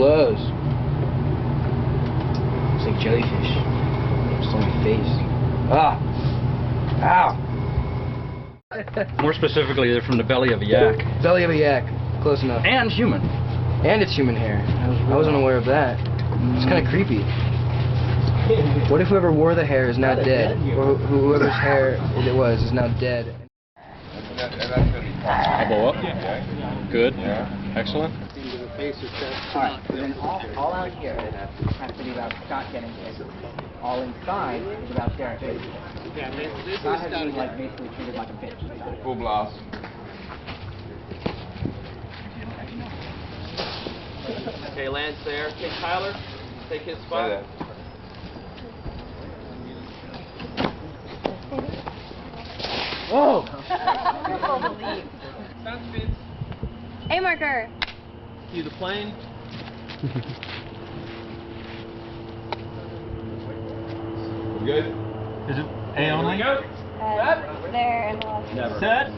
blows. It's like jellyfish. It's on my face. Ah! Ow! More specifically, they're from the belly of a yak. Belly of a yak. Close enough. And human. And it's human hair. I wasn't aware of that. It's kind of creepy. What if whoever wore the hair is now dead? Or whoever's hair it was is now dead? Elbow up. Good. Excellent. Alright, so then all out here has to be about Scott getting hit. All inside is about Derek. Scott has been like basically treated like a bitch. Full blast. Okay, Lance there. Okay, Tyler, take his spot. Whoa! Bounce spins. A marker. Cue the plane. Good? Is it A only? Go. There and left. Never. Set.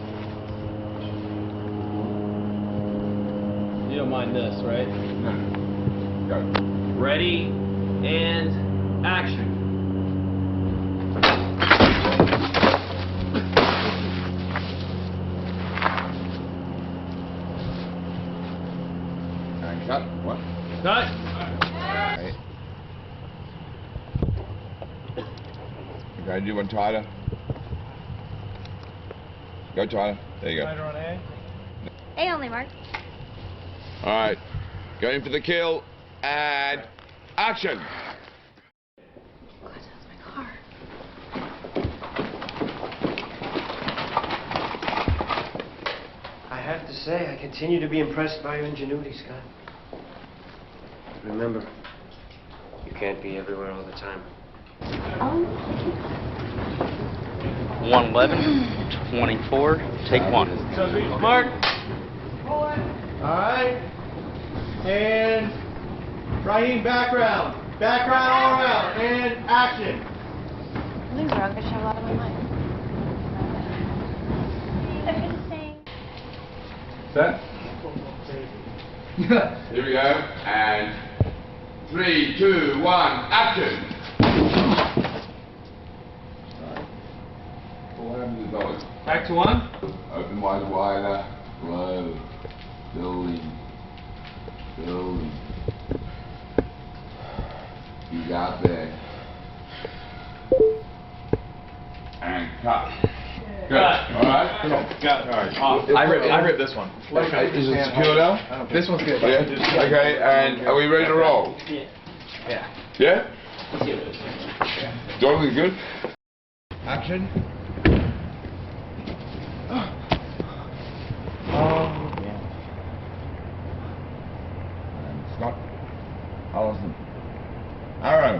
You don't mind this, right? No. Go. Ready and action. And cut. What? Cut. Right. Okay, do one Tyler. Go Tyler. There you go. on A. A only, Mark. Alright. Going for the kill. And action! God, that's my car. I have to say, I continue to be impressed by your ingenuity, Scott. Remember, you can't be everywhere all the time. 111, 24, take one. Mark. Alright. And Raheem, background. Background all around. And action. Things are gonna shove a lot of my mind. Set. Here we go. And 3, 2, 1, action! What happened to the dog? Back to one. Open wide, wider, slow, building, building. You got there. And cut. Good. Alright. Got it. Alright. I ripped this one. Okay, is it secure now? This one's good. Yeah? Okay, and are we ready to roll? Yeah. Yeah? Let's give it. Jonathan, good? Action. And Scott. Allison. Aaron.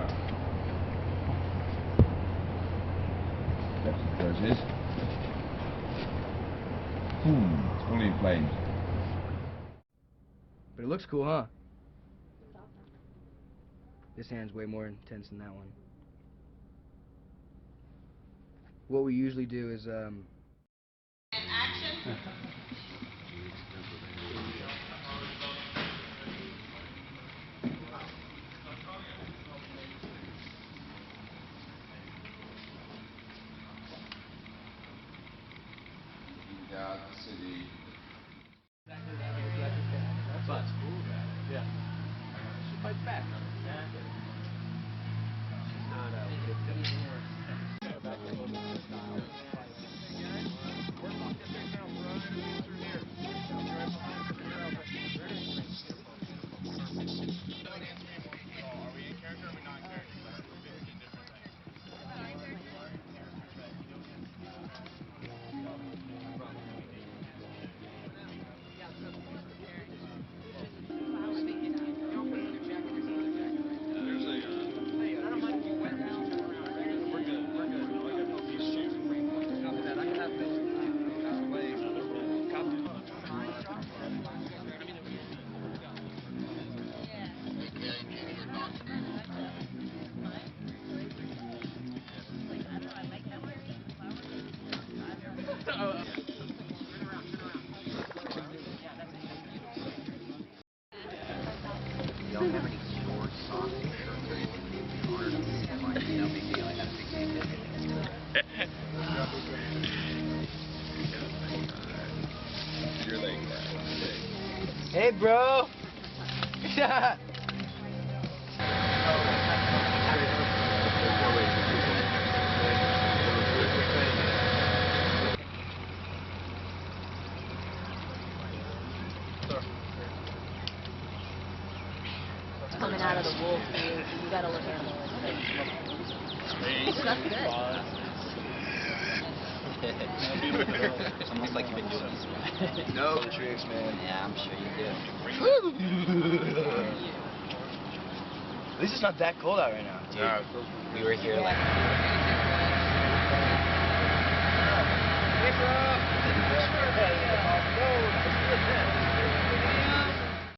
Steps approaches. It's fully inflamed. But it looks cool, huh? This hand's way more intense than that one. What we usually do is, Action. Down the city. But yeah. She fights back. She's not Hey, bro. Coming out of the wolf, you gotta look animalistic. That's good. It's almost like you've been doing this. No tricks, man. Yeah, I'm sure you do. At least it's not that cold out right now. Dude, we were here like... Hey, bro.